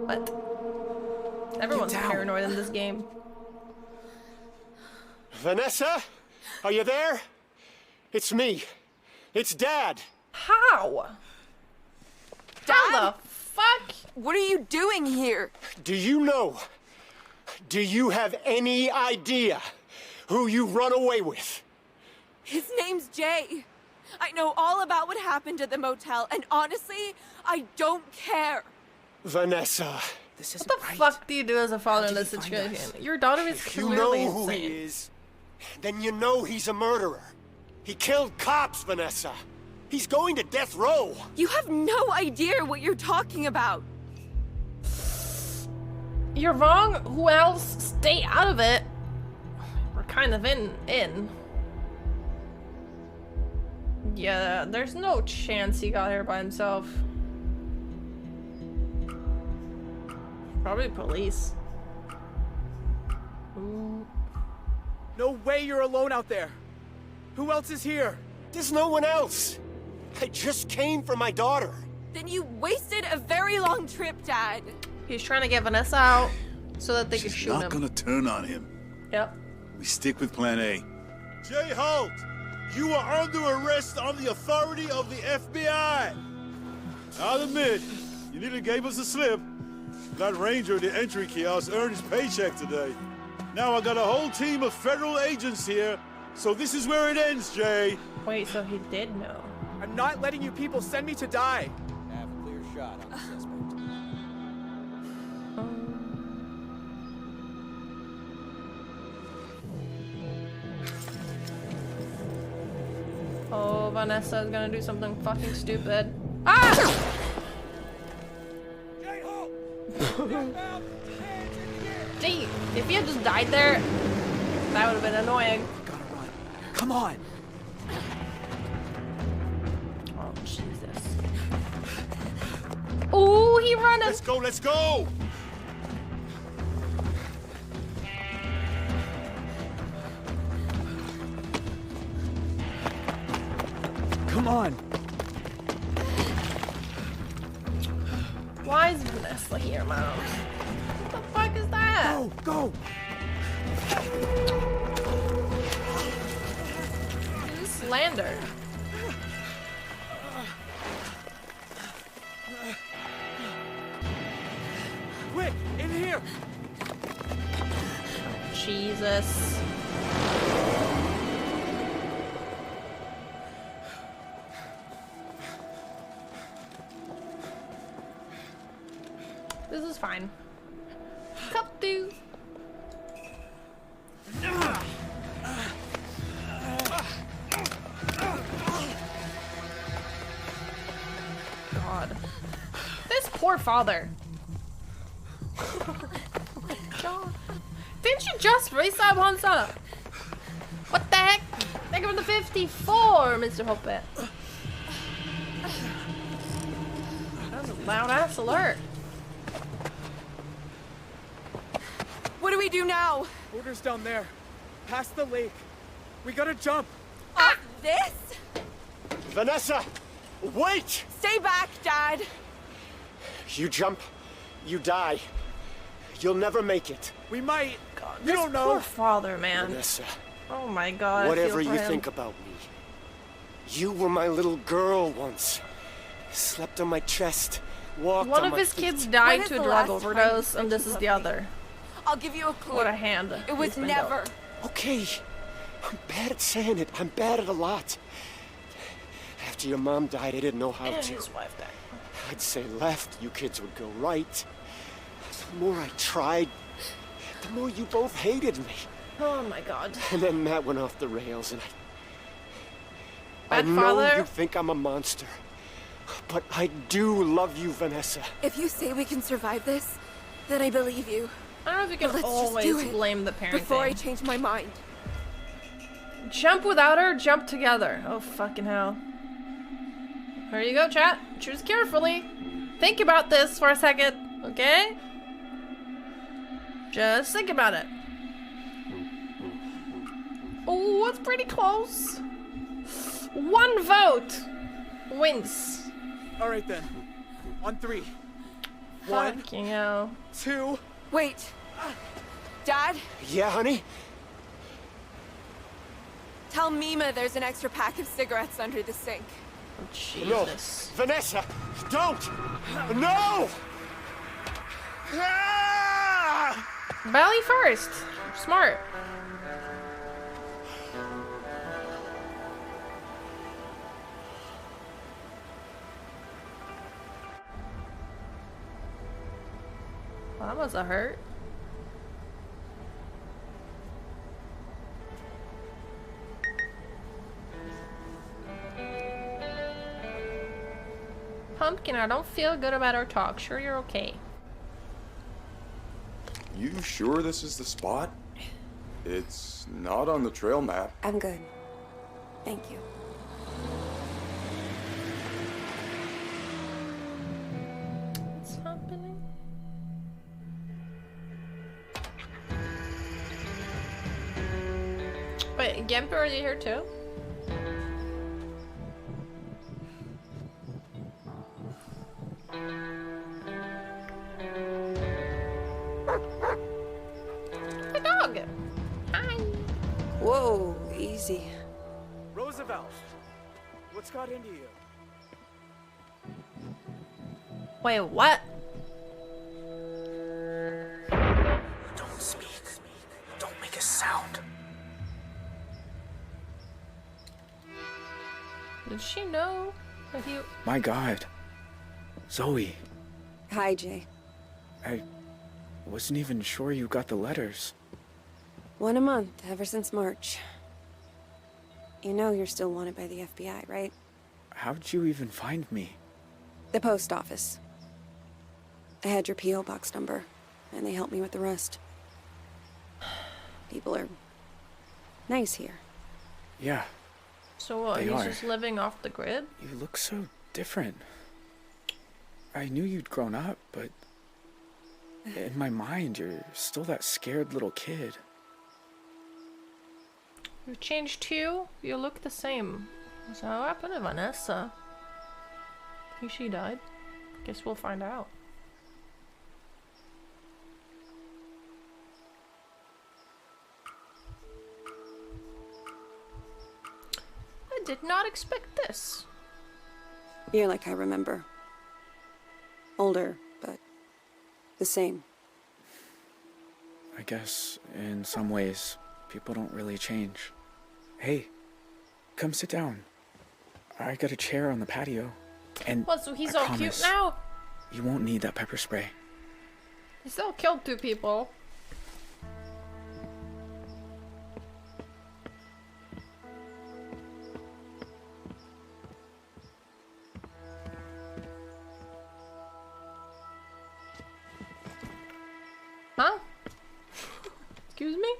What? Everyone's Get down. paranoid in this game. Vanessa? Are you there? It's me. It's Dad. How? How the fuck? What are you doing here? Do you know? Do you have any idea who you run away with? His name's Jay. I know all about what happened at the motel, and honestly, I don't care. Vanessa. This What the fuck do you do as a father in this situation? Your daughter is If you clearly know who insane. he is, then you know he's a murderer. He killed cops, Vanessa. He's going to death row. You have no idea what you're talking about. You're wrong. Who else? Stay out of it. We're kind of in. Yeah, there's no chance he got here by himself. Probably police. Ooh. No way you're alone out there. Who else is here? There's no one else. I just came for my daughter. Then you wasted a very long trip, Dad. He's trying to get Vanessa out so that they can She's shoot not him. gonna turn on him. Yep. We stick with plan A. Jay Holt, you are under arrest on the authority of the FBI. I'll admit, you nearly gave us a slip. That ranger at the entry kiosk earned his paycheck today. Now I got a whole team of federal agents here, so this is where it ends, Jay. Wait, so he did know. I'm not letting you people send me to die. Have a clear shot on the suspect. Oh, Vanessa is gonna do something fucking stupid. Ah! Gee, if he had just died there, that would have been annoying. Gotta run. Come on. Oh, Jesus. Oh, he running. Let's go, let's go! Come on. Why is Vanessa here, Mom? What the fuck is that? Go, go. Slander. Quick, in here. Jesus. This is fine. Cup do. God. This poor father. God. Didn't you just race that one son? What the heck? Think of the 54, Mr. Hoppet. That was a loud ass alert. What do we do now? Order's down there. Past the lake. We gotta jump. Off this? Vanessa, wait! Stay back, Dad. You jump, you die. You'll never make it. We might. God, You this don't know. poor father, man. Vanessa, Oh my God. I whatever feel for you him. think about me, you were my little girl once. Slept on my chest, walked One on of my his feet. kids died When to is a the drug last time overdose, you and said this you is loved the me? other. I'll give you a clue. What a hand. It was he's been never. dealt. Okay, I'm bad at saying it. I'm bad at a lot. After your mom died, I didn't know how And to. his wife died. I'd say left, you kids would go right. The more I tried, the more you both hated me. Oh my god. And then Matt went off the rails, and I Bad know father. you think I'm a monster, but I do love you, Vanessa. If you say we can survive this, then I believe you. I don't know if you can But let's just always do it blame the parent before I thing. change my mind. Jump without her, jump together. Oh fucking hell. There you go, chat. Choose carefully. Think about this for a second, okay? Just think about it. Oh, it's pretty close. One vote wins. All right then. On 3. Fucking hell. 2. Wait. Dad, Yeah, honey? tell Mima there's an extra pack of cigarettes under the sink. Oh, Jesus. No, Vanessa, don't! No! Ah! Belly first. Smart. Well, that was a hurt. Pumpkin, I don't feel good about our talk. Sure, you're okay. You sure this is the spot? It's not on the trail map. I'm good. Thank you. What's happening? Wait, Yabbe, are you here too? My dog! Hi! Whoa, easy. Roosevelt, what's got into you? Wait, what? Don't speak. Don't make a sound. Did she know that he... My God. Zoe, Hi, Jay. I wasn't even sure you got the letters. 1 a month, ever since March. You know you're still wanted by the FBI, right? How'd you even find me? The post office. I had your P.O. box number, and they helped me with the rest. People are nice here. Yeah, So what, They he's are. just living off the grid? you look so different. I knew you'd grown up, but in my mind, you're still that scared little kid. You've changed too? You look the same. So what happened to Vanessa? I think she died. Guess we'll find out. I did not expect this. You're like I remember. Older, but the same. I guess, in some ways, people don't really change. Hey, come sit down. I got a chair on the patio. And What, so he's I all promise, cute now? You won't need that pepper spray. He still killed 2 people. Huh? Excuse me?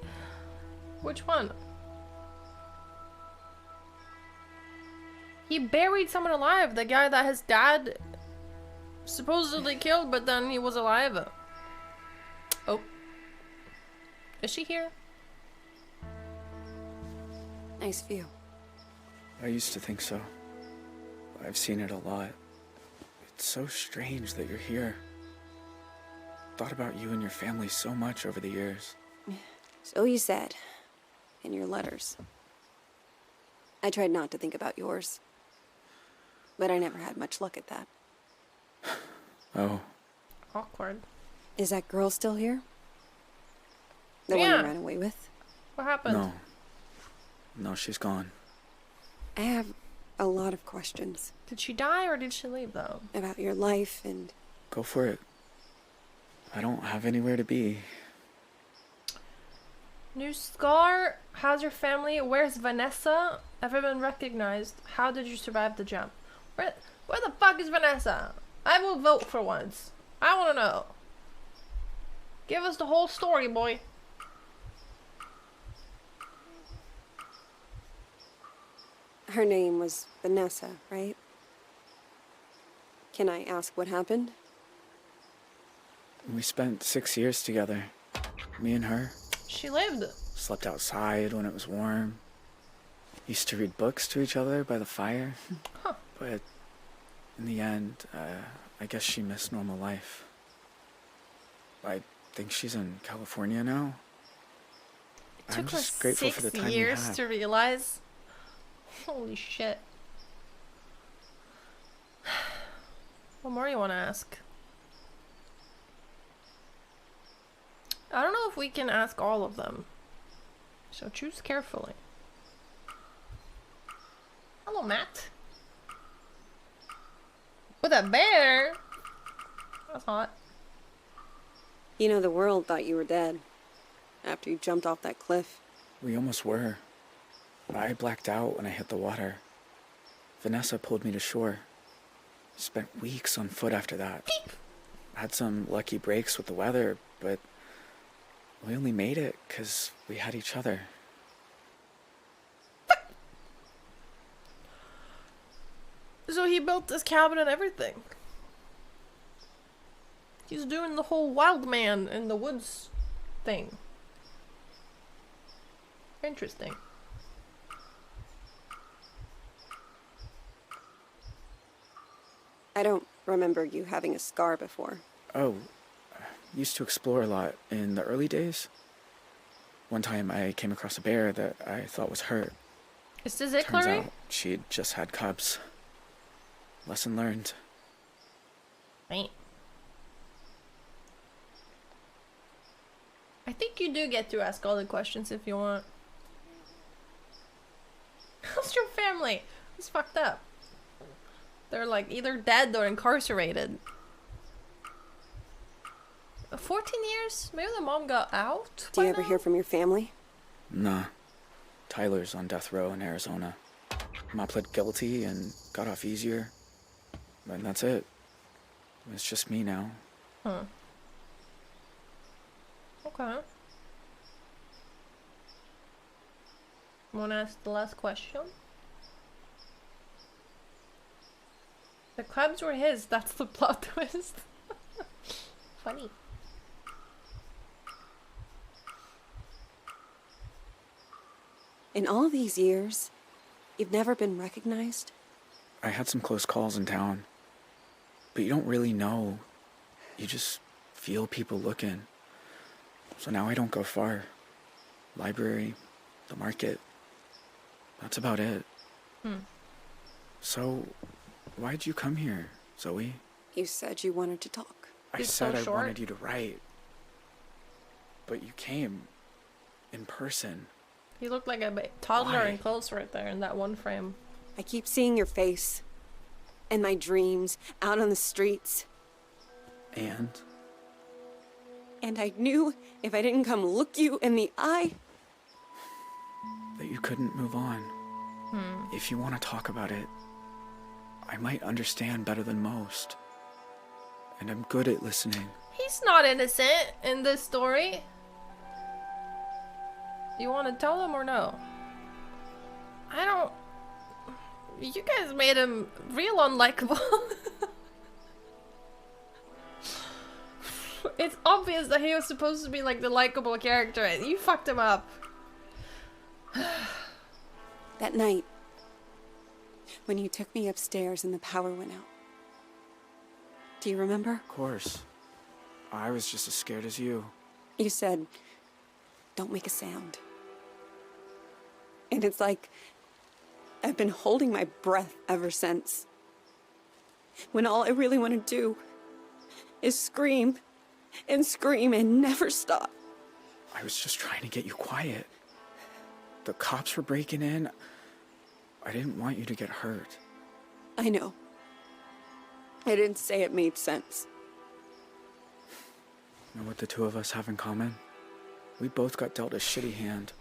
Which one? He buried someone alive. The guy that his dad supposedly killed, but then he was alive. Oh. Is she here? Nice view. I used to think so. I've seen it a lot. It's so strange that you're here. Thought about you and your family so much over the years. So you said. In your letters. I tried not to think about yours. But I never had much luck at that. Oh, Awkward. Is that girl still here? The one Yeah. you ran away with? What happened? no. No, she's gone. I have a lot of questions Did she die or did she leave though? about your life and... Go for it. I don't have anywhere to be. New scar. How's your family? Where's Vanessa? Have I been recognized? How did you survive the jump? Where the fuck is Vanessa? I will vote for once. I want to know. Give us the whole story, boy. Her name was Vanessa, right? Can I ask what happened? We spent 6 years together. Me and her. She lived. Slept outside when it was warm. Used to read books to each other by the fire. Huh. But in the end, I guess she missed normal life. I think she's in California now. It I'm took us just grateful for the 6 time we years had. to realize. Holy shit. What more you want to ask? I don't know if we can ask all of them. So choose carefully. Hello, Matt. With a bear? That's hot. You know, the world thought you were dead after you jumped off that cliff. We almost were. I blacked out when I hit the water. Vanessa pulled me to shore. Spent weeks on foot after that. Had some lucky breaks with the weather, but we only made it because we had each other. So he built this cabin and everything. He's doing the whole wild man in the woods thing. Interesting. I don't remember you having a scar before. Oh, used to explore a lot in the early days. One time I came across a bear that I thought was hurt. Is this Turns Icklary? out she'd just had cubs. Lesson learned. Right. I think you do get to ask all the questions if you want. How's your family? It's fucked up. They're like either dead or incarcerated. 14 years? Maybe the mom got out? Do you ever hear from your family? Nah. Tyler's on death row in Arizona. Ma pled guilty and got off easier. And that's it. It's just me now. Huh. Okay. Wanna ask the last question? The cubs were his, that's the plot twist. Funny. In all these years, you've never been recognized? I had some close calls in town. But you don't really know. You just feel people looking. So now I don't go far. Library, the market. That's about it. So, why'd you come here, Zoe? You said you wanted to talk. I said I wanted you to write. But you came. In person. You look like a toddler Why? in clothes right there in that one frame. I keep seeing your face. In my dreams, out on the streets. And? And I knew if I didn't come look you in the eye... That you couldn't move on. If you want to talk about it, I might understand better than most. And I'm good at listening. He's not innocent in this story. You want to tell him or no? I don't... You guys made him real unlikable. It's obvious that he was supposed to be like the likable character and you fucked him up. That night, when you took me upstairs and the power went out. Do you remember? Of course. I was just as scared as you. You said, don't make a sound. And it's like I've been holding my breath ever since. When all I really want to do is scream and scream and never stop. I was just trying to get you quiet. The cops were breaking in. I didn't want you to get hurt. I know. I didn't say it made sense. You know what the two of us have in common? We both got dealt a shitty hand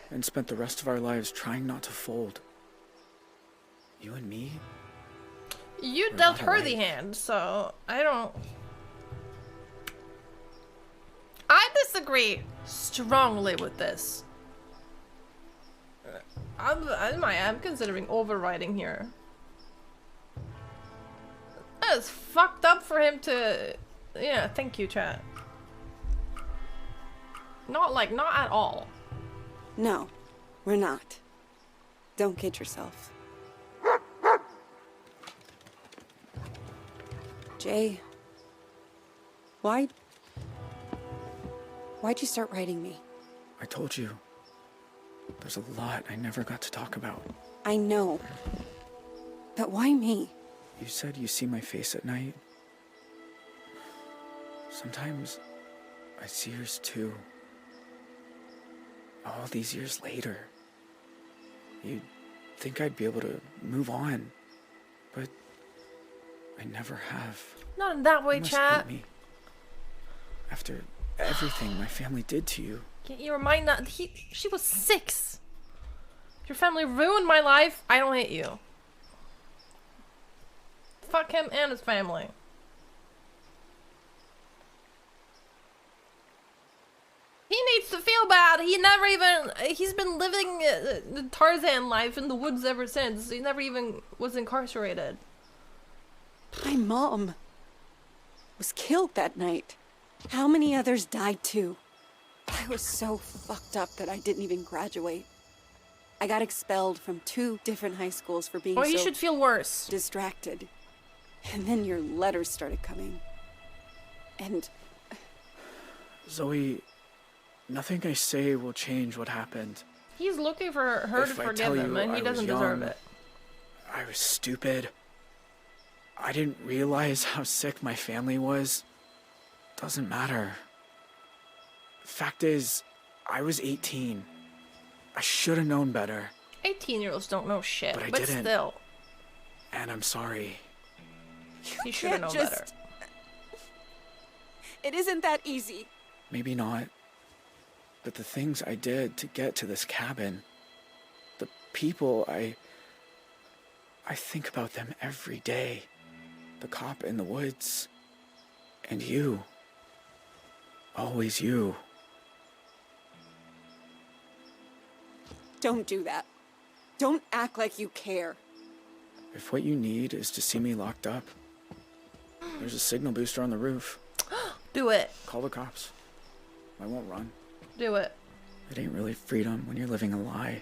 and spent the rest of our lives trying not to fold. You and me? You dealt her the hand, so I don't... I disagree strongly with this. I'm considering overriding here. That is fucked up for him to... Yeah, thank you, chat. Not at all. No, we're not. Don't kid yourself. Jay, why'd you start writing me? I told you. There's a lot I never got to talk about. I know. But why me? You said you see my face at night. Sometimes I see yours too. All these years later. You'd think I'd be able to move on, but I never have. Not in that way, You must chat. hate me. After everything my family did to you. Get your mind that she was 6. Your family ruined my life. I don't hate you. Fuck him and his family. He needs to feel bad. He's been living the Tarzan life in the woods ever since. He never even was incarcerated. My mom was killed that night. How many others died too? I was so fucked up that I didn't even graduate. I got expelled from 2 different high schools for being you should feel worse. Distracted. And then your letters started coming. And... Zoe, nothing I say will change what happened. He's looking for her to forgive him, and he doesn't deserve it. I was stupid. I didn't realize how sick my family was. Doesn't matter. Fact is, I was 18. I should have known better. 18-year-olds don't know shit, But I but didn't. still. And I'm sorry. You should have known better. It isn't that easy. Maybe not. But the things I did to get to this cabin, the people I think about them every day. The cop in the woods. And you. Always you. Don't do that. Don't act like you care. If what you need is to see me locked up, there's a signal booster on the roof. Do it. Call the cops. I won't run. Do it. It ain't really freedom when you're living a lie.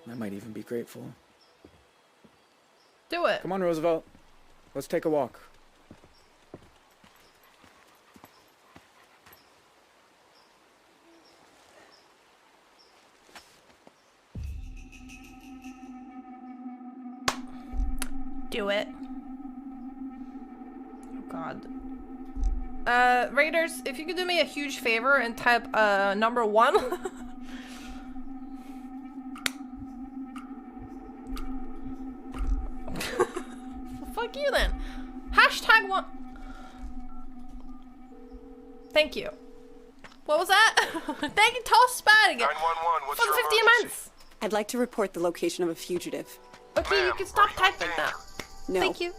I might even be grateful. Do it. Come on, Roosevelt. Let's take a walk. Do it. Oh god. Raiders, if you could do me a huge favor and type number 1. Well, fuck you then. Hashtag 1. Thank you. What was that? Thank you, Toss Spag. 911, what's your 50 emergency? months. I'd like to report the location of a fugitive. Okay, you can stop typing that. No. Thank you.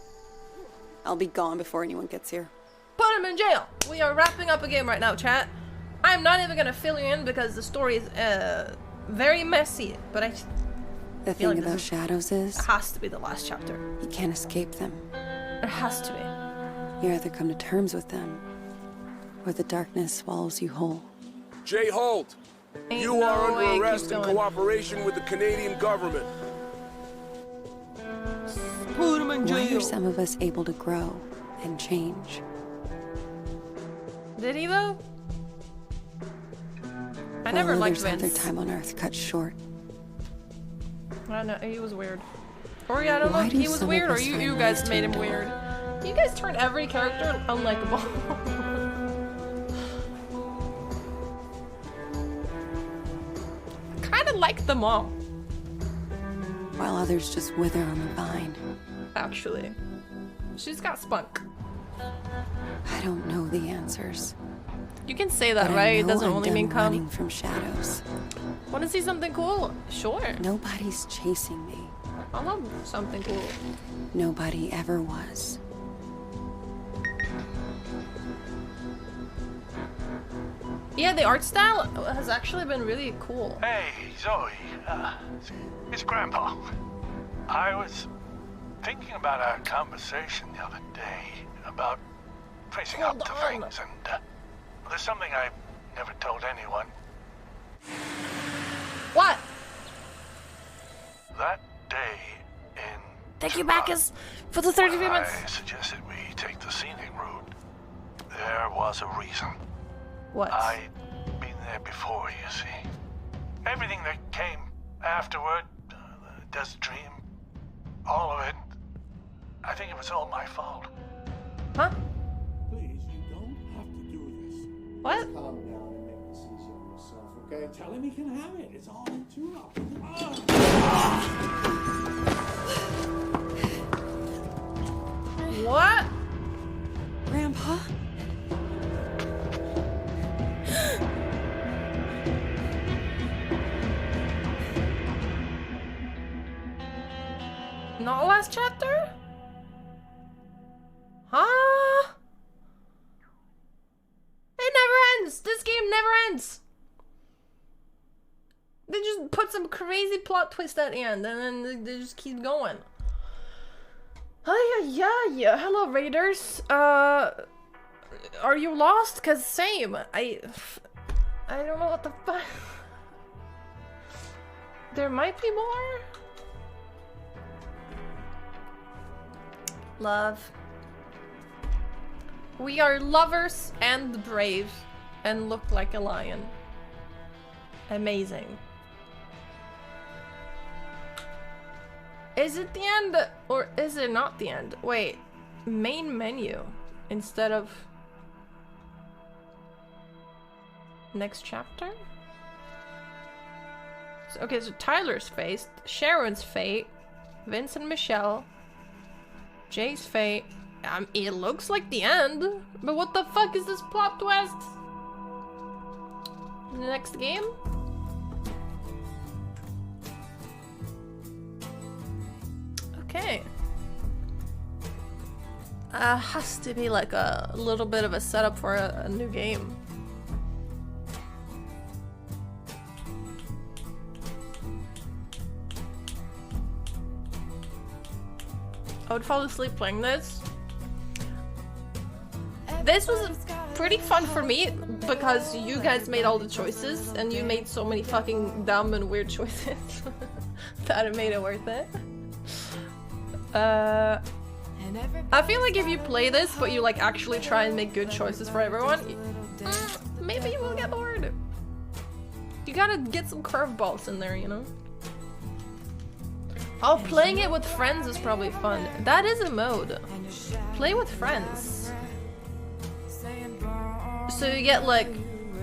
I'll be gone before anyone gets here. Put him in jail. We are wrapping up a game right now, chat. I'm not even gonna fill you in because the story is very messy, but I The feel thing like about this shadows is has to be the last chapter. you can't escape them. It has to be. You either come to terms with them, or the darkness swallows you whole. Jay Holt, Ain't you no are way, under keep arrest in going. cooperation with the Canadian government. Put him in Why jail. are some of us able to grow and change? Did he though? I never liked Others had their Vince. time on Earth cut short. I don't know, he was weird. Or yeah, I don't know Why if do he was some of weird or us you find guys ways made to him endure? weird. You guys turned every character unlikable. Kinda like them all. While others just wither on the vine. Actually. She's got spunk. I don't know the answers. You can say that, but right? I It know doesn't I'm only done mean come. running from shadows. Want to see something cool? Sure. Nobody's chasing me. I love something cool. Nobody ever was. Yeah, the art style has actually been really cool. Hey, Zoe. It's Grandpa. I was thinking about our conversation the other day about facing up to things, and there's something I never told anyone. What? That day in Thank you, Bacchus, for the 33 months. I suggested we take the scenic route. There was a reason. What? I'd been there before, you see. Everything that came afterward, the desert dream, all of it, I think it was all my fault. Huh? Please, you don't have to do this. What? Just calm down and make this easy on yourself, okay? Tell him he can have it. It's all too rough. What? Grandpa? Not last chapter? Huh? It never ends! This game never ends! They just put some crazy plot twist at the end and then they just keep going. Yeah. Hello, Raiders. Are you lost? Cause same. I don't know what the fuck. There might be more? Love. We are lovers and brave and look like a lion. Amazing. Is it the end or is it not the end? Wait, main menu instead of next chapter? Okay, so Tyler's fate, Sharon's fate, Vince and Michelle, Jay's fate. It looks like the end, but what the fuck is this plot twist? The next game? Okay. Has to be like a little bit of a setup for a new game. I would fall asleep playing this. This was pretty fun for me because you guys made all the choices and you made so many fucking dumb and weird choices that it made it worth it. I feel like if you play this but you like actually try and make good choices for everyone, maybe you will get bored. You gotta get some curveballs in there, you know? Oh, playing it with friends is probably fun. That is a mode. Play with friends. So you get like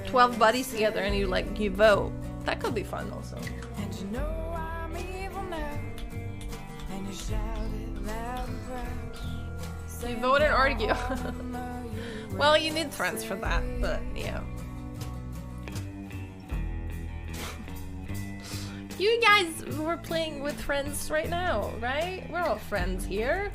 12 buddies together and you vote. That could be fun also. So you vote and argue. Well, you need friends for that, but yeah. You guys were playing with friends right now, right? We're all friends here.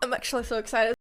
I'm actually so excited.